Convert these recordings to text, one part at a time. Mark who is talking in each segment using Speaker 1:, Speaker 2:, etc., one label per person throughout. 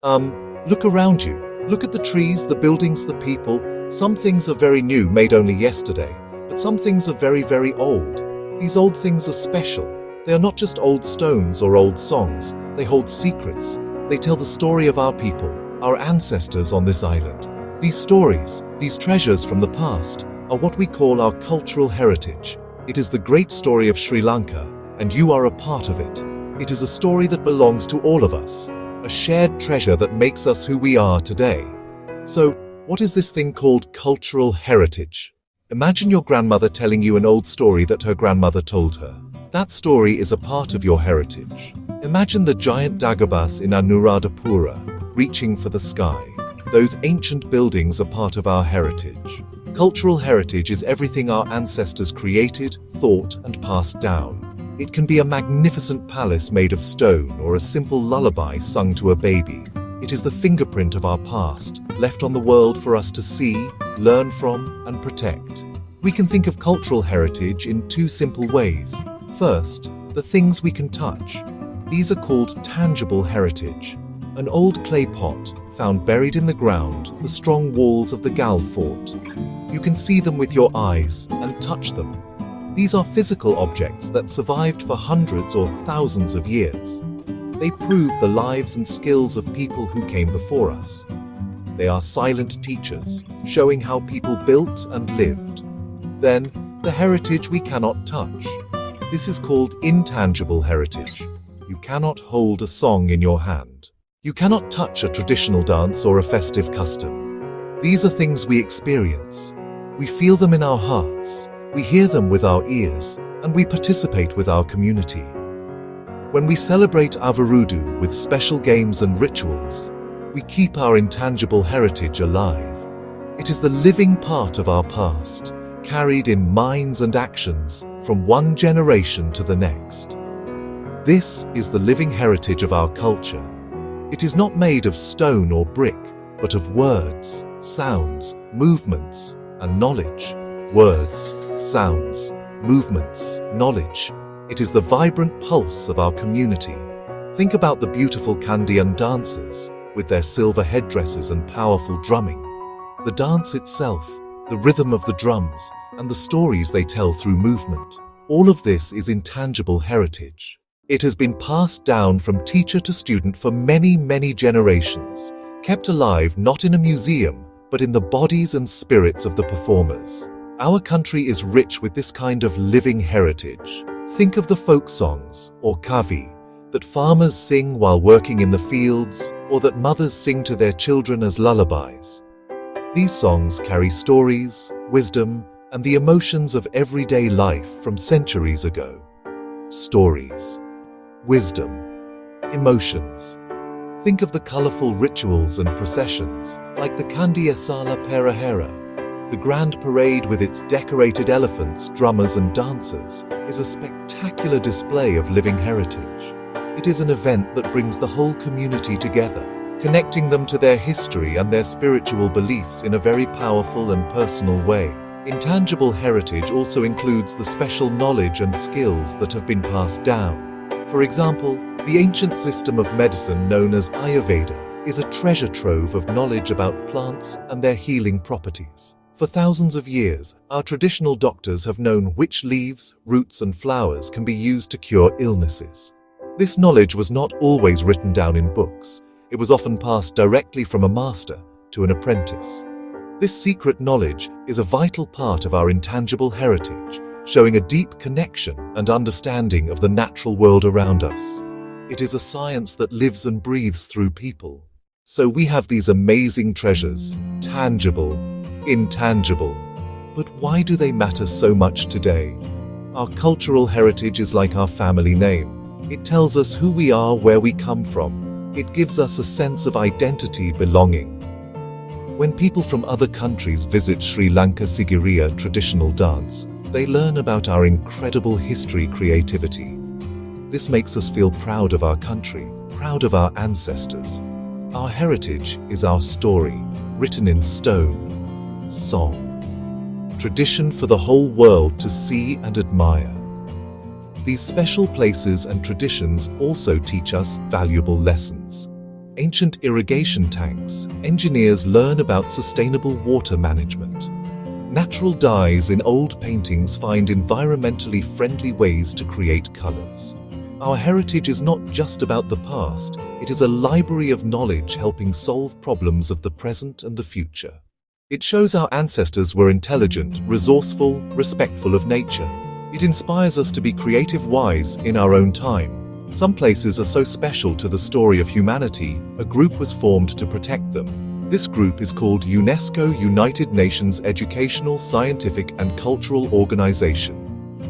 Speaker 1: Look around you. Look at the trees, the buildings, the people. Some things are very new, made only yesterday, but some things are very, very old. These old things are special. They are not just old stones or old songs. They hold secrets. They tell the story of our people, our ancestors on this island. These stories, these treasures from the past, are what we call our cultural heritage. It is the great story of Sri Lanka, and you are a part of it. It is a story that belongs to all of us, a shared treasure that makes us who we are today. So, what is this thing called cultural heritage? Imagine your grandmother telling you an old story that her grandmother told her. That story is a part of your heritage. Imagine the giant Dagobas in Anuradhapura, reaching for the sky. Those ancient buildings are part of our heritage. Cultural heritage is everything our ancestors created, thought, and passed down. It can be a magnificent palace made of stone or a simple lullaby sung to a baby. It is the fingerprint of our past, left on the world for us to see, learn from, and protect. We can think of cultural heritage in two simple ways. First, the things we can touch. These are called tangible heritage. An old clay pot, found buried in the ground, the strong walls of the Gal fort. You can see them with your eyes and touch them. These are physical objects that survived for hundreds or thousands of years. They prove the lives and skills of people who came before us. They are silent teachers, showing how people built and lived. Then, the heritage we cannot touch. This is called intangible heritage. You cannot hold a song in your hand. You cannot touch a traditional dance or a festive custom. These are things we experience. We feel them in our hearts. We hear them with our ears, and we participate with our community. When we celebrate Avarudu with special games and rituals, we keep our intangible heritage alive. It is the living part of our past, carried in minds and actions from one generation to the next. This is the living heritage of our culture. It is not made of stone or brick, but of words, sounds, movements, and knowledge. Words, sounds, movements, knowledge. It is the vibrant pulse of our community. Think about the beautiful Kandyan dancers, with their silver headdresses and powerful drumming. The dance itself, the rhythm of the drums, and the stories they tell through movement. All of this is intangible heritage. It has been passed down from teacher to student for many, many generations, kept alive not in a museum, but in the bodies and spirits of the performers. Our country is rich with this kind of living heritage. Think of the folk songs, or kavi, that farmers sing while working in the fields, or that mothers sing to their children as lullabies. These songs carry stories, wisdom, and the emotions of everyday life from centuries ago. Stories, wisdom, emotions. Think of the colorful rituals and processions, like the Kandiya Sala Perahera. The grand parade with its decorated elephants, drummers, and dancers is a spectacular display of living heritage. It is an event that brings the whole community together, connecting them to their history and their spiritual beliefs in a very powerful and personal way. Intangible heritage also includes the special knowledge and skills that have been passed down. For example, the ancient system of medicine known as Ayurveda is a treasure trove of knowledge about plants and their healing properties. For thousands of years, our traditional doctors have known which leaves, roots, and flowers can be used to cure illnesses. This knowledge was not always written down in books. It was often passed directly from a master to an apprentice. This secret knowledge is a vital part of our intangible heritage, showing a deep connection and understanding of the natural world around us. It is a science that lives and breathes through people. So we have these amazing treasures, tangible, intangible. But why do they matter so much today? Our cultural heritage is like our family name. It tells us who we are, where we come from. It gives us a sense of identity, belonging. When people from other countries visit Sri Lanka Sigiriya traditional dance, they learn about our incredible history, creativity. This makes us feel proud of our country, proud of our ancestors. Our heritage is our story, written in stone, song, tradition for the whole world to see and admire. These special places and traditions also teach us valuable lessons. ancient irrigation tanks, engineers learn about sustainable water management. Natural dyes in old paintings find environmentally friendly ways to create colors. Our heritage is not just about the past, it is a library of knowledge helping solve problems of the present and the future. It shows our ancestors were intelligent, resourceful, respectful of nature. It inspires us to be creative, wise in our own time. Some places are so special to the story of humanity, a group was formed to protect them. This group is called UNESCO, United Nations Educational, Scientific and Cultural Organization.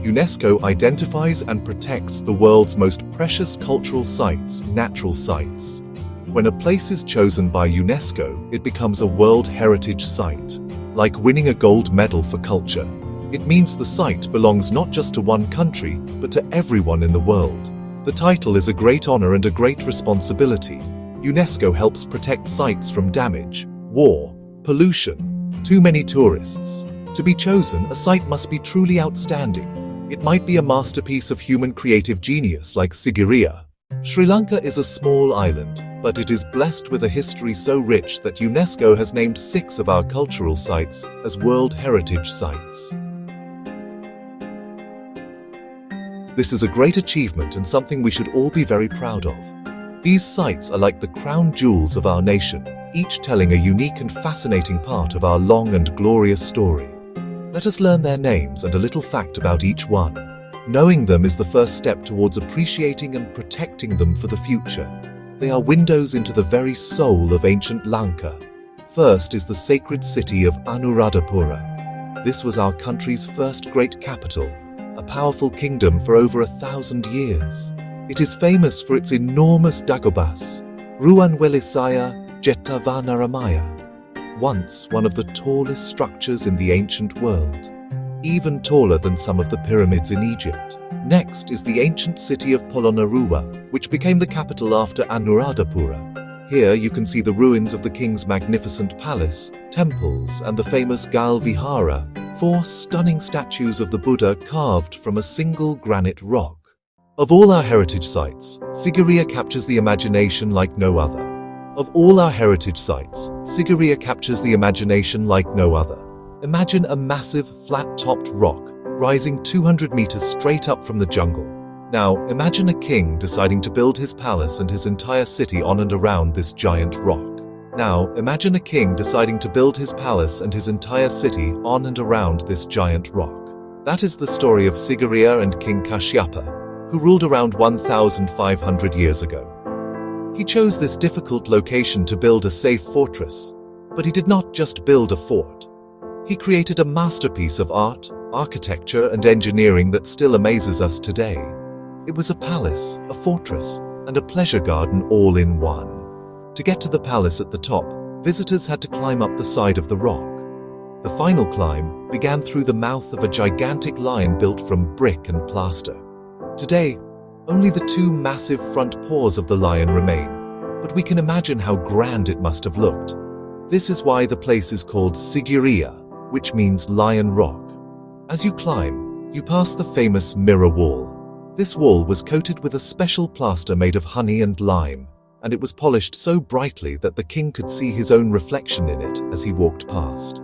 Speaker 1: UNESCO identifies and protects the world's most precious cultural sites, natural sites. When a place is chosen by UNESCO, it becomes a World Heritage Site. Like winning a gold medal for culture. It means the site belongs not just to one country, but to everyone in the world. The title is a great honor and a great responsibility. UNESCO helps protect sites from damage, war, pollution, too many tourists. To be chosen, a site must be truly outstanding. It might be a masterpiece of human creative genius like Sigiriya. Sri Lanka is a small island, but it is blessed with a history so rich that UNESCO has named 6 of our cultural sites as World Heritage Sites. This is a great achievement and something we should all be very proud of. These sites are like the crown jewels of our nation, each telling a unique and fascinating part of our long and glorious story. Let us learn their names and a little fact about each one. Knowing them is the first step towards appreciating and protecting them for the future. They are windows into the very soul of ancient Lanka. First is the sacred city of Anuradhapura. This was our country's first great capital, a powerful kingdom for over 1,000 years. It is famous for its enormous Dagobas, Ruan Welisaya Jetavanaramaya, once one of the tallest structures in the ancient world, even taller than some of the pyramids in Egypt. Next is the ancient city of Polonnaruwa, which became the capital after Anuradhapura. Here you can see the ruins of the king's magnificent palace, temples, and the famous Gal Vihara, 4 stunning statues of the Buddha carved from a single granite rock. Of all our heritage sites, Sigiriya captures the imagination like no other. Of all our heritage sites, Sigiriya captures the imagination like no other. Imagine a massive, flat-topped rock, rising 200 meters straight up from the jungle. Now, imagine a king deciding to build his palace and his entire city on and around this giant rock. Now, imagine a king deciding to build his palace and his entire city on and around this giant rock. That is the story of Sigiriya and King Kashyapa, who ruled around 1,500 years ago. He chose this difficult location to build a safe fortress, but he did not just build a fort. He created a masterpiece of art, architecture, and engineering that still amazes us today. It was a palace, a fortress, and a pleasure garden all in one. To get to the palace at the top, visitors had to climb up the side of the rock. The final climb began through the mouth of a gigantic lion built from brick and plaster. Today, only the 2 massive front paws of the lion remain, but we can imagine how grand it must have looked. This is why the place is called Sigiriya, which means Lion Rock. As you climb, you pass the famous mirror wall. This wall was coated with a special plaster made of honey and lime, and it was polished so brightly that the king could see his own reflection in it as he walked past.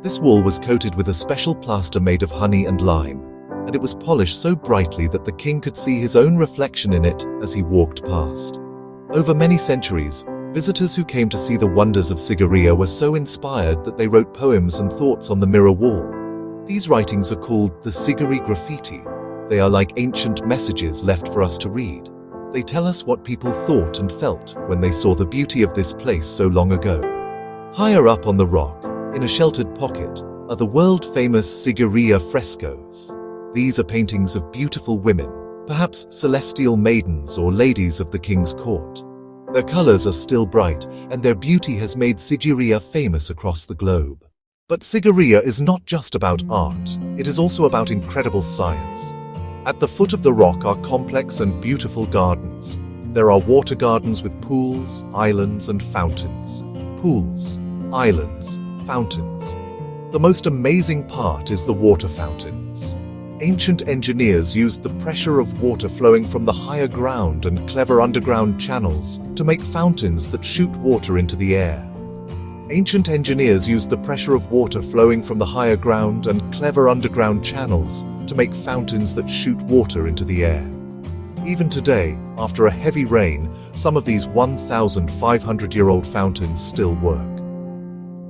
Speaker 1: This wall was coated with a special plaster made of honey and lime, and it was polished so brightly that the king could see his own reflection in it as he walked past. Over many centuries, visitors who came to see the wonders of Sigiriya were so inspired that they wrote poems and thoughts on the mirror wall. These writings are called the Sigiri graffiti. They are like ancient messages left for us to read. They tell us what people thought and felt when they saw the beauty of this place so long ago. Higher up on the rock, in a sheltered pocket, are the world-famous Sigiriya frescoes. These are paintings of beautiful women, perhaps celestial maidens or ladies of the king's court. Their colors are still bright, and their beauty has made Sigiriya famous across the globe. But Sigiriya is not just about art, it is also about incredible science. At the foot of the rock are complex and beautiful gardens. There are water gardens with pools, islands, and fountains. Pools, islands, fountains. The most amazing part is the water fountains. Ancient engineers used the pressure of water flowing from the higher ground and clever underground channels to make fountains that shoot water into the air. Ancient engineers used the pressure of water flowing from the higher ground and clever underground channels to make fountains that shoot water into the air. Even today, after a heavy rain, some of these 1,500-year-old fountains still work.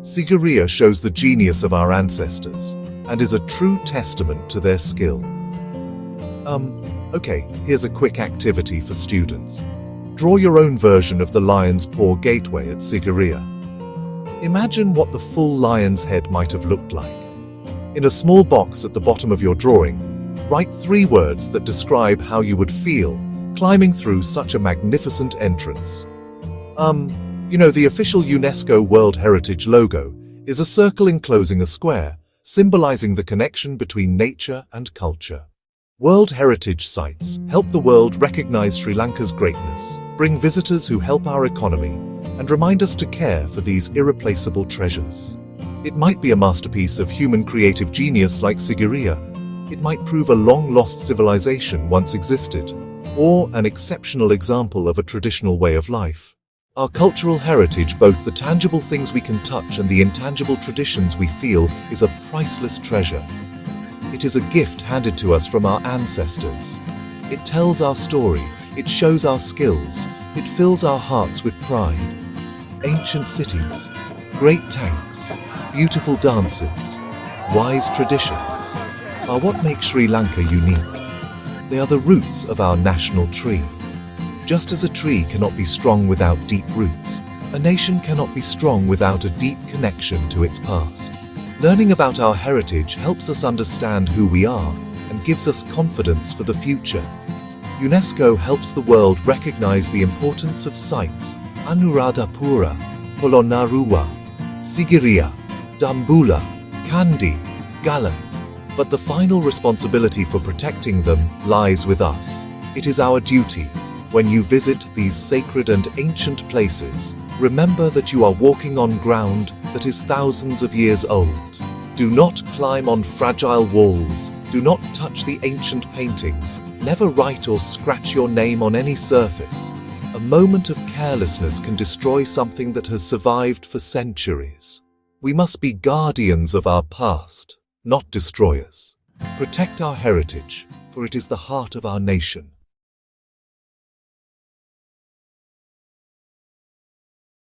Speaker 1: Sigiriya shows the genius of our ancestors and is a true testament to their skill. Okay, here's a quick activity for students. Draw your own version of the Lion's Paw Gateway at Sigiriya. Imagine what the full lion's head might have looked like. In a small box at the bottom of your drawing, write 3 words that describe how you would feel climbing through such a magnificent entrance. The official UNESCO World Heritage logo is a circle enclosing a square, symbolizing the connection between nature and culture. World Heritage Sites help the world recognize Sri Lanka's greatness, bring visitors who help our economy, and remind us to care for these irreplaceable treasures. It might be a masterpiece of human creative genius like Sigiriya. It might prove a long-lost civilization once existed, or an exceptional example of a traditional way of life. Our cultural heritage, both the tangible things we can touch and the intangible traditions we feel, is a priceless treasure. It is a gift handed to us from our ancestors. It tells our story, it shows our skills, it fills our hearts with pride. Ancient cities, great tanks, beautiful dances, wise traditions are what make Sri Lanka unique. They are the roots of our national tree. Just as a tree cannot be strong without deep roots, a nation cannot be strong without a deep connection to its past. Learning about our heritage helps us understand who we are and gives us confidence for the future. UNESCO helps the world recognize the importance of sites Anuradhapura, Polonnaruwa, Sigiriya, Dambulla, Kandy, Galan. But the final responsibility for protecting them lies with us. It is our duty. When you visit these sacred and ancient places, remember that you are walking on ground that is thousands of years old. Do not climb on fragile walls. Do not touch the ancient paintings. Never write or scratch your name on any surface. A moment of carelessness can destroy something that has survived for centuries. We must be guardians of our past, not destroyers. Protect our heritage, for it is the heart of our nation.